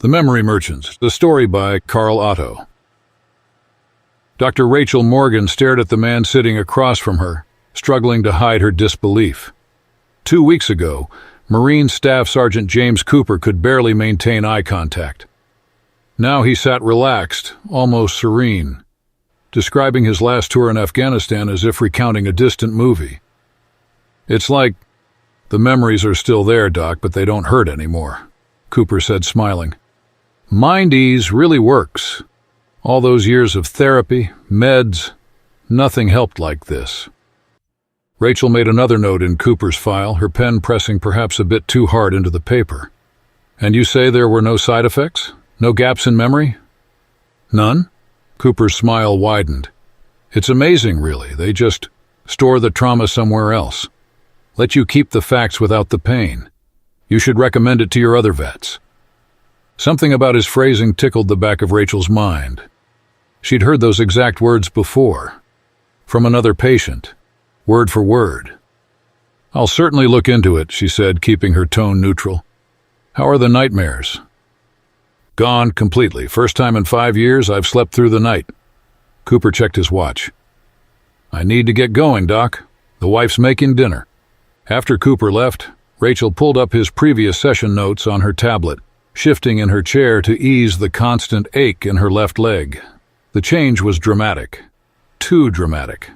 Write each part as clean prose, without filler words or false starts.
The Memory Merchants, the story by Carl Otto. Dr. Rachel Morgan stared at the man sitting across from her, struggling to hide her disbelief. 2 weeks ago, Marine Staff Sergeant James Cooper could barely maintain eye contact. Now he sat relaxed, almost serene, describing his last tour in Afghanistan as if recounting a distant movie. "It's like, the memories are still there, Doc, but they don't hurt anymore," Cooper said, smiling. "Mind ease really works. All those years of therapy, meds, nothing helped like this." Rachel made another note in Cooper's file, her pen pressing perhaps a bit too hard into the paper. "And you say there were no side effects? No gaps in memory?" "None?" Cooper's smile widened. "It's amazing, really. They just store the trauma somewhere else. Let you keep the facts without the pain. You should recommend it to your other vets." Something about his phrasing tickled the back of Rachel's mind. She'd heard those exact words before, from another patient, word for word. "I'll certainly look into it," she said, keeping her tone neutral. "How are the nightmares?" "Gone completely. First time in 5 years I've slept through the night." Cooper checked his watch. "I need to get going, Doc. The wife's making dinner." After Cooper left, Rachel pulled up his previous session notes on her tablet, shifting in her chair to ease the constant ache in her left leg. The change was dramatic. Too dramatic.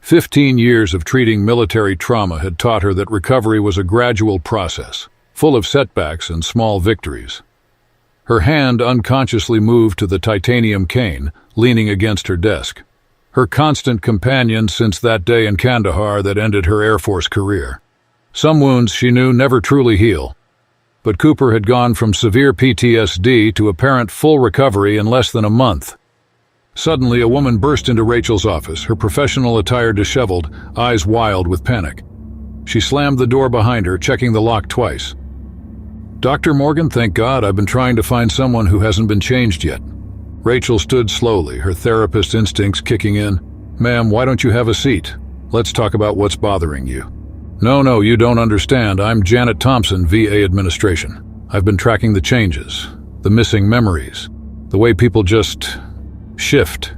15 years of treating military trauma had taught her that recovery was a gradual process, full of setbacks and small victories. Her hand unconsciously moved to the titanium cane, leaning against her desk. Her constant companion since that day in Kandahar that ended her Air Force career. Some wounds, she knew, never truly heal. But Cooper had gone from severe PTSD to apparent full recovery in less than a month. Suddenly, a woman burst into Rachel's office, her professional attire disheveled, eyes wild with panic. She slammed the door behind her, checking the lock twice. "Dr. Morgan, thank God, I've been trying to find someone who hasn't been changed yet." Rachel stood slowly, her therapist instincts kicking in. "Ma'am, why don't you have a seat? Let's talk about what's bothering you." No, you don't understand. I'm Janet Thompson, VA administration. I've been tracking the changes, the missing memories, the way people just shift."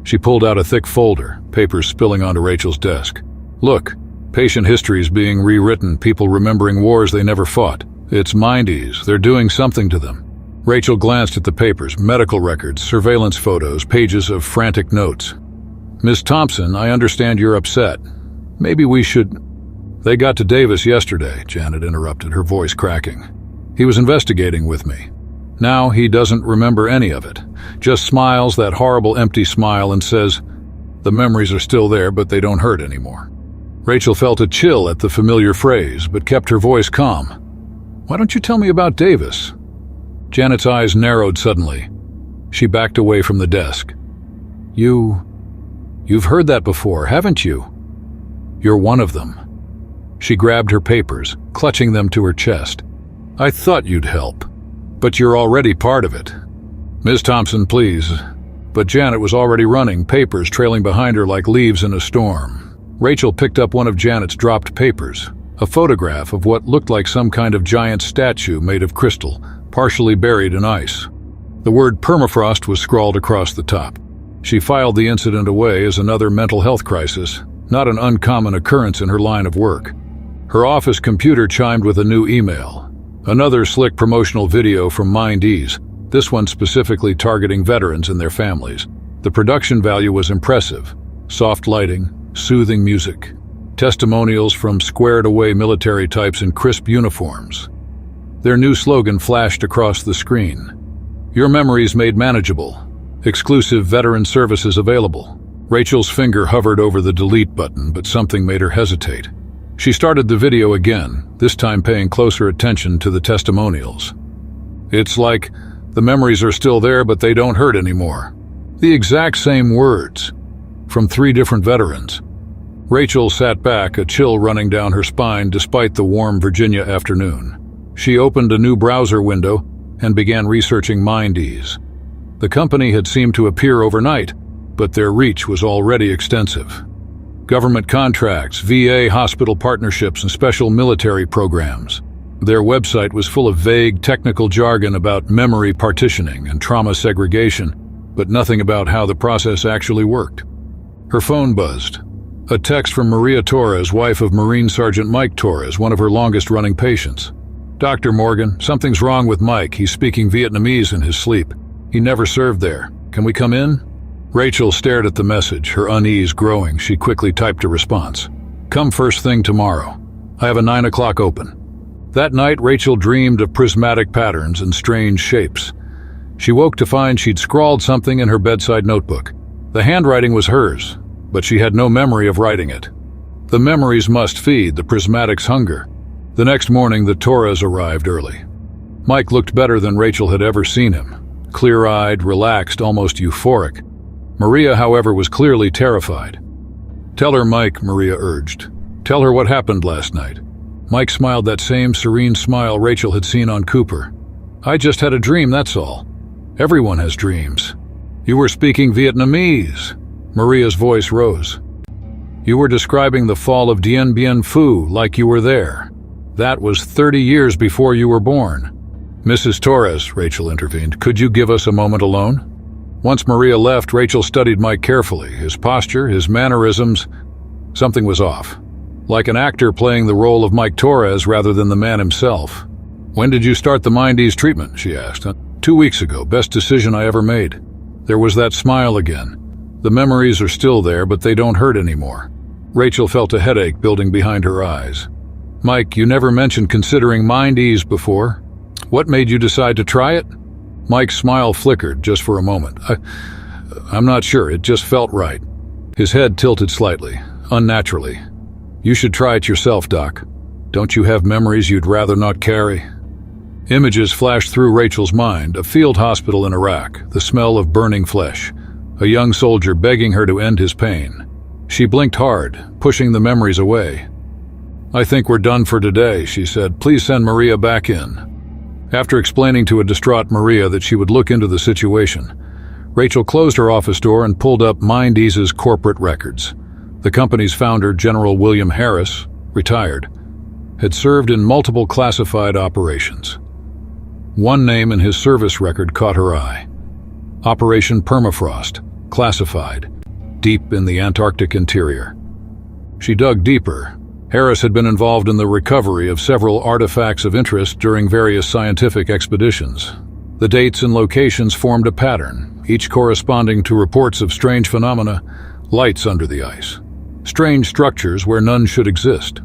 She pulled out a thick folder, papers spilling onto Rachel's desk. "Look, patient histories being rewritten, people remembering wars they never fought. It's mind ease. They're doing something to them." Rachel glanced at the papers, medical records, surveillance photos, pages of frantic notes. "Miss Thompson, I understand you're upset. Maybe we should—" "They got to Davis yesterday," Janet interrupted, her voice cracking. "He was investigating with me. Now he doesn't remember any of it. Just smiles that horrible empty smile and says, 'The memories are still there, but they don't hurt anymore.'" Rachel felt a chill at the familiar phrase, but kept her voice calm. "Why don't you tell me about Davis?" Janet's eyes narrowed suddenly. She backed away from the desk. You've heard that before, haven't you? You're one of them." She grabbed her papers, clutching them to her chest. "I thought you'd help, but you're already part of it." "Miss Thompson, please." But Janet was already running, papers trailing behind her like leaves in a storm. Rachel picked up one of Janet's dropped papers, a photograph of what looked like some kind of giant statue made of crystal, partially buried in ice. The word permafrost was scrawled across the top. She filed the incident away as another mental health crisis, not an uncommon occurrence in her line of work. Her office computer chimed with a new email. Another slick promotional video from Mind Ease, this one specifically targeting veterans and their families. The production value was impressive. Soft lighting, soothing music, testimonials from squared-away military types in crisp uniforms. Their new slogan flashed across the screen. "Your memories made manageable. Exclusive veteran services available." Rachel's finger hovered over the delete button, but something made her hesitate. She started the video again, this time paying closer attention to the testimonials. "It's like, the memories are still there, but they don't hurt anymore." The exact same words, from 3 different veterans. Rachel sat back, a chill running down her spine despite the warm Virginia afternoon. She opened a new browser window and began researching Mind Ease. The company had seemed to appear overnight, but their reach was already extensive. Government contracts, VA hospital partnerships, and special military programs. Their website was full of vague technical jargon about memory partitioning and trauma segregation, but nothing about how the process actually worked. Her phone buzzed. A text from Maria Torres, wife of Marine Sergeant Mike Torres, one of her longest-running patients. "Dr. Morgan, something's wrong with Mike. He's speaking Vietnamese in his sleep. He never served there. Can we come in?" Rachel stared at the message, her unease growing. She quickly typed a response. "Come first thing tomorrow. I have a 9 o'clock open." That night, Rachel dreamed of prismatic patterns and strange shapes. She woke to find she'd scrawled something in her bedside notebook. The handwriting was hers, but she had no memory of writing it. The memories must feed the prismatic's hunger. The next morning, the Torres arrived early. Mike looked better than Rachel had ever seen him. Clear-eyed, relaxed, almost euphoric. Maria, however, was clearly terrified. "Tell her, Mike," Maria urged. "Tell her what happened last night." Mike smiled that same serene smile Rachel had seen on Cooper. "I just had a dream, that's all. Everyone has dreams." "You were speaking Vietnamese." Maria's voice rose. "You were describing the fall of Dien Bien Phu like you were there. That was 30 years before you were born." "Mrs. Torres," Rachel intervened, "could you give us a moment alone?" Once Maria left, Rachel studied Mike carefully. His posture, his mannerisms, something was off. Like an actor playing the role of Mike Torres rather than the man himself. "When did you start the mind-ease treatment?" she asked. 2 weeks ago. Best decision I ever made." There was that smile again. "The memories are still there, but they don't hurt anymore." Rachel felt a headache building behind her eyes. "Mike, you never mentioned considering mind-ease before. What made you decide to try it?" Mike's smile flickered just for a moment. I'm not sure, it just felt right." His head tilted slightly, unnaturally. "You should try it yourself, Doc. Don't you have memories you'd rather not carry?" Images flashed through Rachel's mind, a field hospital in Iraq, the smell of burning flesh, a young soldier begging her to end his pain. She blinked hard, pushing the memories away. "I think we're done for today," she said. "Please send Maria back in." After explaining to a distraught Maria that she would look into the situation, Rachel closed her office door and pulled up MindEase's corporate records. The company's founder, General William Harris, retired, had served in multiple classified operations. One name in his service record caught her eye. Operation Permafrost, classified, deep in the Antarctic interior. She dug deeper. Harris had been involved in the recovery of several artifacts of interest during various scientific expeditions. The dates and locations formed a pattern, each corresponding to reports of strange phenomena, lights under the ice, strange structures where none should exist,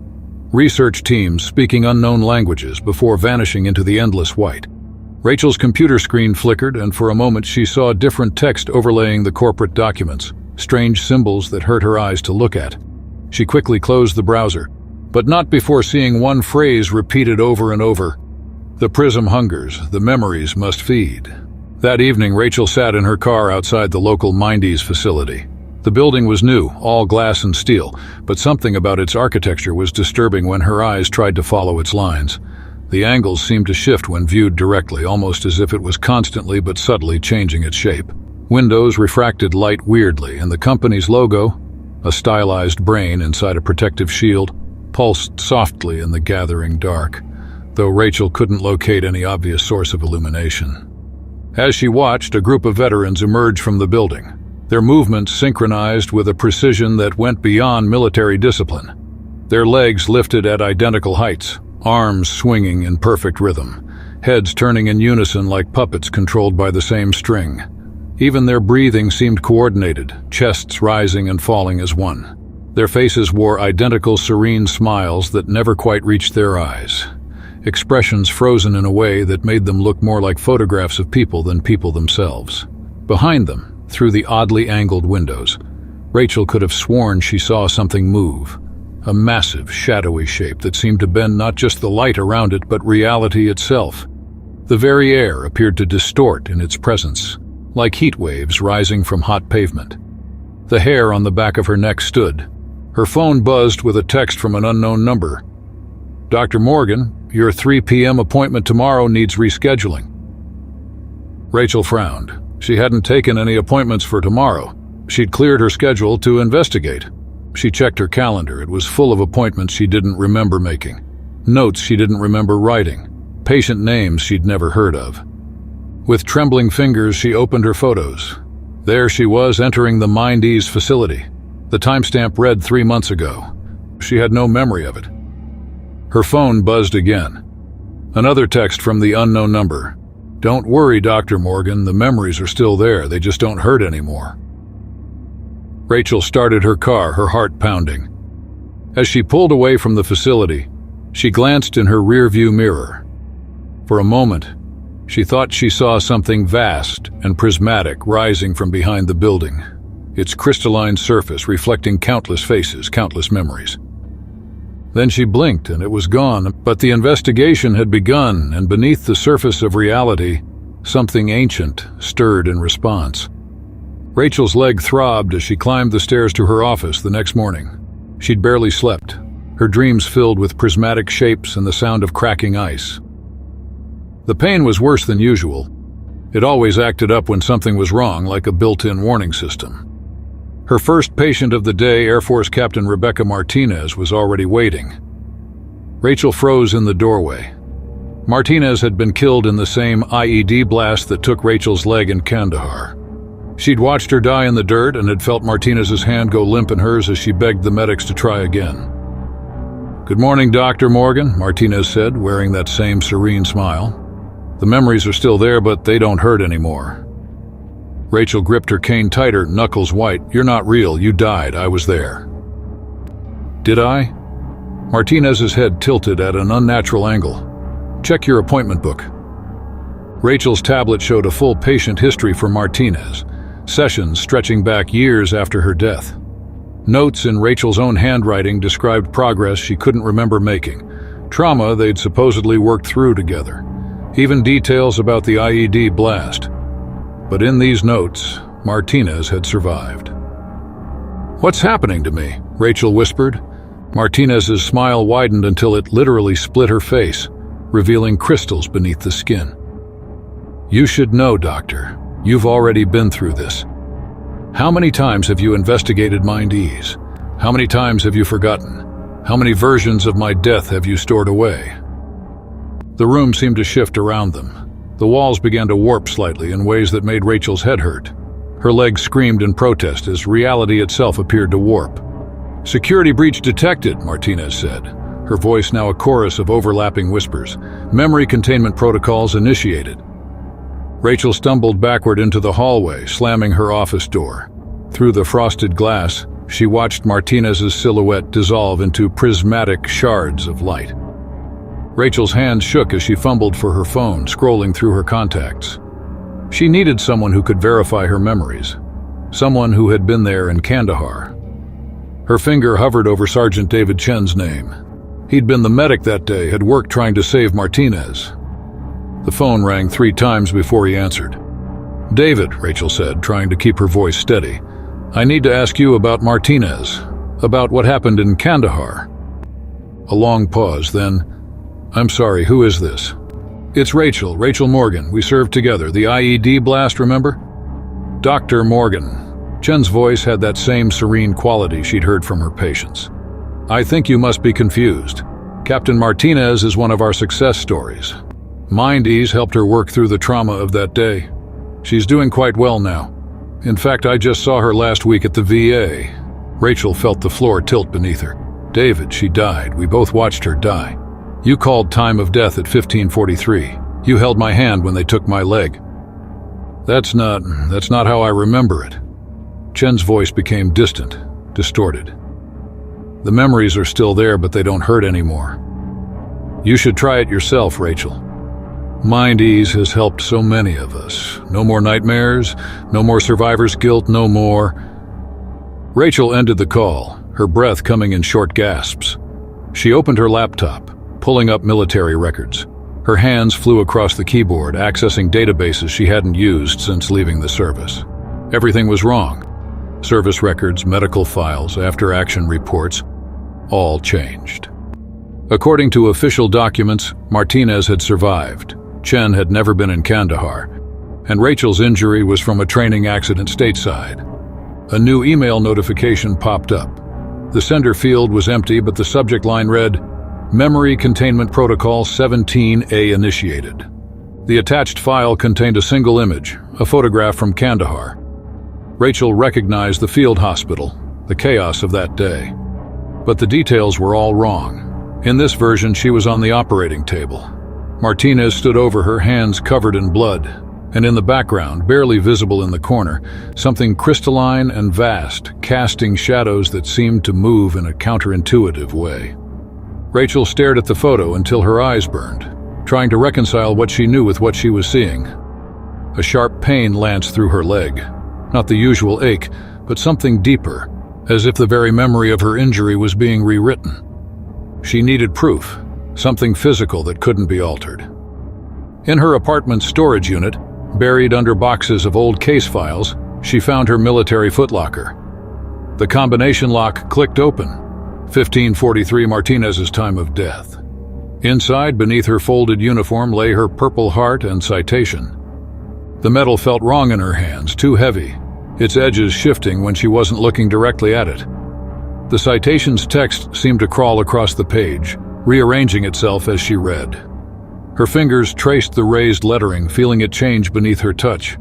research teams speaking unknown languages before vanishing into the endless white. Rachel's computer screen flickered, and for a moment she saw different text overlaying the corporate documents, strange symbols that hurt her eyes to look at. She quickly closed the browser, but not before seeing one phrase repeated over and over. "The prism hungers, the memories must feed." That evening, Rachel sat in her car outside the local MindEase facility. The building was new, all glass and steel, but something about its architecture was disturbing when her eyes tried to follow its lines. The angles seemed to shift when viewed directly, almost as if it was constantly but subtly changing its shape. Windows refracted light weirdly, and the company's logo, a stylized brain inside a protective shield, pulsed softly in the gathering dark, though Rachel couldn't locate any obvious source of illumination. As she watched, a group of veterans emerged from the building, their movements synchronized with a precision that went beyond military discipline. Their legs lifted at identical heights, arms swinging in perfect rhythm, heads turning in unison like puppets controlled by the same string. Even their breathing seemed coordinated, chests rising and falling as one. Their faces wore identical serene smiles that never quite reached their eyes, expressions frozen in a way that made them look more like photographs of people than people themselves. Behind them, through the oddly angled windows, Rachel could have sworn she saw something move, a massive, shadowy shape that seemed to bend not just the light around it, but reality itself. The very air appeared to distort in its presence, like heat waves rising from hot pavement. The hair on the back of her neck stood. Her phone buzzed with a text from an unknown number. "Dr. Morgan, your 3 p.m. appointment tomorrow needs rescheduling." Rachel frowned. She hadn't taken any appointments for tomorrow. She'd cleared her schedule to investigate. She checked her calendar. It was full of appointments she didn't remember making. Notes she didn't remember writing, patient names she'd never heard of. With trembling fingers, she opened her photos. There she was, entering the Mind-Ease facility. The timestamp read 3 months ago. She had no memory of it. Her phone buzzed again. Another text from the unknown number. "Don't worry, Dr. Morgan, the memories are still there, they just don't hurt anymore." Rachel started her car, her heart pounding. As she pulled away from the facility, she glanced in her rearview mirror. For a moment, she thought she saw something vast and prismatic rising from behind the building, its crystalline surface reflecting countless faces, countless memories. Then she blinked and it was gone, but the investigation had begun, and beneath the surface of reality, something ancient stirred in response. Rachel's leg throbbed as she climbed the stairs to her office the next morning. She'd barely slept, her dreams filled with prismatic shapes and the sound of cracking ice. The pain was worse than usual. It always acted up when something was wrong, like a built-in warning system. Her first patient of the day, Air Force Captain Rebecca Martinez, was already waiting. Rachel froze in the doorway. Martinez had been killed in the same IED blast that took Rachel's leg in Kandahar. She'd watched her die in the dirt and had felt Martinez's hand go limp in hers as she begged the medics to try again. "Good morning, Dr. Morgan," Martinez said, wearing that same serene smile. "The memories are still there, but they don't hurt anymore." Rachel gripped her cane tighter, knuckles white. "You're not real. You died. I was there." "Did I?" Martinez's head tilted at an unnatural angle. "Check your appointment book." Rachel's tablet showed a full patient history for Martinez, sessions stretching back years after her death. Notes in Rachel's own handwriting described progress she couldn't remember making, trauma they'd supposedly worked through together, even details about the IED blast. But in these notes, Martinez had survived. "What's happening to me?" Rachel whispered. Martinez's smile widened until it literally split her face, revealing crystals beneath the skin. "You should know, Doctor. You've already been through this. How many times have you investigated Mind-Ease? How many times have you forgotten? How many versions of my death have you stored away?" The room seemed to shift around them. The walls began to warp slightly in ways that made Rachel's head hurt. Her legs screamed in protest as reality itself appeared to warp. "Security breach detected," Martinez said, her voice now a chorus of overlapping whispers. "Memory containment protocols initiated." Rachel stumbled backward into the hallway, slamming her office door. Through the frosted glass, she watched Martinez's silhouette dissolve into prismatic shards of light. Rachel's hands shook as she fumbled for her phone, scrolling through her contacts. She needed someone who could verify her memories, someone who had been there in Kandahar. Her finger hovered over Sergeant David Chen's name. He'd been the medic that day, had worked trying to save Martinez. The phone rang 3 times before he answered. "David," Rachel said, trying to keep her voice steady, "I need to ask you about Martinez, about what happened in Kandahar." A long pause, then, "I'm sorry, who is this?" "It's Rachel Morgan. We served together. The IED blast, remember?" "Dr. Morgan." Chen's voice had that same serene quality she'd heard from her patients. "I think you must be confused. Captain Martinez is one of our success stories. Mind-Ease helped her work through the trauma of that day. She's doing quite well now. In fact, I just saw her last week at the VA." Rachel felt the floor tilt beneath her. "David, she died. We both watched her die. You called time of death at 15:43. You held my hand when they took my leg." That's not how I remember it." Chen's voice became distant, distorted. "The memories are still there, but they don't hurt anymore. You should try it yourself, Rachel. Mind-Ease has helped so many of us. No more nightmares, no more survivor's guilt, no more." Rachel ended the call, her breath coming in short gasps. She opened her laptop, pulling up military records. Her hands flew across the keyboard, accessing databases she hadn't used since leaving the service. Everything was wrong. Service records, medical files, after-action reports, all changed. According to official documents, Martinez had survived. Chen had never been in Kandahar, and Rachel's injury was from a training accident stateside. A new email notification popped up. The sender field was empty, but the subject line read, Memory Containment Protocol 17A initiated. The attached file contained a single image, a photograph from Kandahar. Rachel recognized the field hospital, the chaos of that day. But the details were all wrong. In this version, she was on the operating table. Martinez stood over her, hands covered in blood, and in the background, barely visible in the corner, something crystalline and vast, casting shadows that seemed to move in a counterintuitive way. Rachel stared at the photo until her eyes burned, trying to reconcile what she knew with what she was seeing. A sharp pain lanced through her leg, not the usual ache, but something deeper, as if the very memory of her injury was being rewritten. She needed proof, something physical that couldn't be altered. In her apartment's storage unit, buried under boxes of old case files, she found her military footlocker. The combination lock clicked open, 1543 Martinez's time of death. Inside, beneath her folded uniform, lay her Purple Heart and citation. The metal felt wrong in her hands, too heavy, its edges shifting when she wasn't looking directly at it. The citation's text seemed to crawl across the page, rearranging itself as she read. Her fingers traced the raised lettering, feeling it change beneath her touch.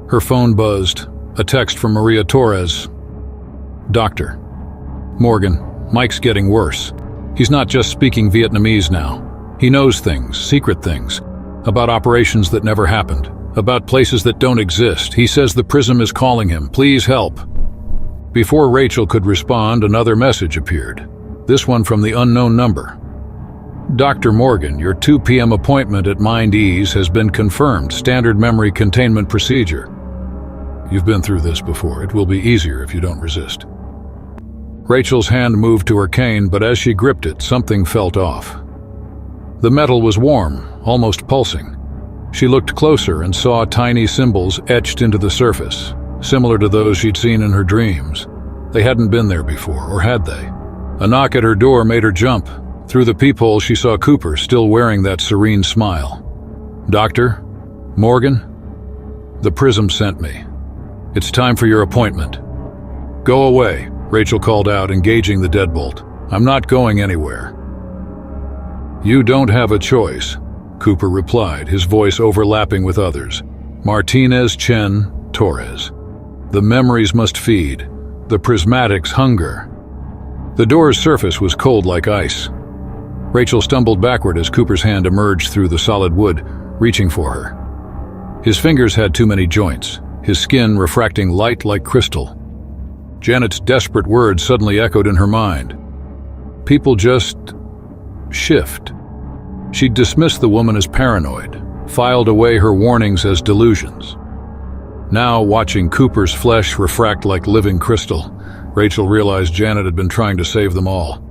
Her phone buzzed, a text from Maria Torres. "Doctor. Morgan, Mike's getting worse. He's not just speaking Vietnamese now. He knows things, secret things, about operations that never happened, about places that don't exist. He says the Prism is calling him. Please help." Before Rachel could respond, another message appeared, this one from the unknown number. "Dr. Morgan, your 2 p.m. appointment at Mind Ease has been confirmed. Standard memory containment procedure. You've been through this before. It will be easier if you don't resist." Rachel's hand moved to her cane, but as she gripped it, something felt off. The metal was warm, almost pulsing. She looked closer and saw tiny symbols etched into the surface, similar to those she'd seen in her dreams. They hadn't been there before, or had they? A knock at her door made her jump. Through the peephole, she saw Cooper, still wearing that serene smile. "Doctor? Morgan? The Prism sent me. It's time for your appointment." "Go away," Rachel called out, engaging the deadbolt. "I'm not going anywhere." "You don't have a choice," Cooper replied, his voice overlapping with others. "Martinez, Chen, Torres. The memories must feed. The prismatics hunger." The door's surface was cold like ice. Rachel stumbled backward as Cooper's hand emerged through the solid wood, reaching for her. His fingers had too many joints, his skin refracting light like crystal. Janet's desperate words suddenly echoed in her mind. People just shift. She'd dismissed the woman as paranoid, filed away her warnings as delusions. Now, watching Cooper's flesh refract like living crystal, Rachel realized Janet had been trying to save them all.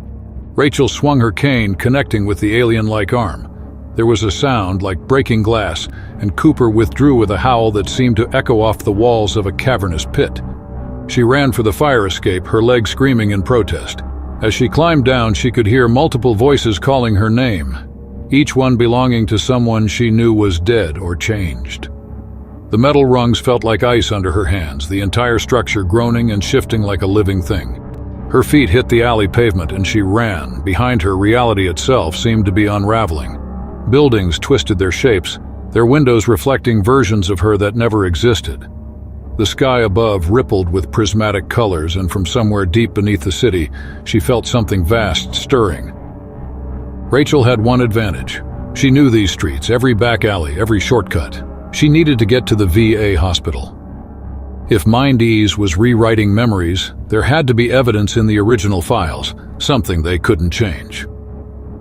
Rachel swung her cane, connecting with the alien-like arm. There was a sound like breaking glass, and Cooper withdrew with a howl that seemed to echo off the walls of a cavernous pit. She ran for the fire escape, her legs screaming in protest. As she climbed down, she could hear multiple voices calling her name, each one belonging to someone she knew was dead or changed. The metal rungs felt like ice under her hands, the entire structure groaning and shifting like a living thing. Her feet hit the alley pavement and she ran. Behind her, reality itself seemed to be unraveling. Buildings twisted their shapes, their windows reflecting versions of her that never existed. The sky above rippled with prismatic colors, and from somewhere deep beneath the city, she felt something vast stirring. Rachel had one advantage. She knew these streets, every back alley, every shortcut. She needed to get to the VA hospital. If Mind Ease was rewriting memories, there had to be evidence in the original files, something they couldn't change.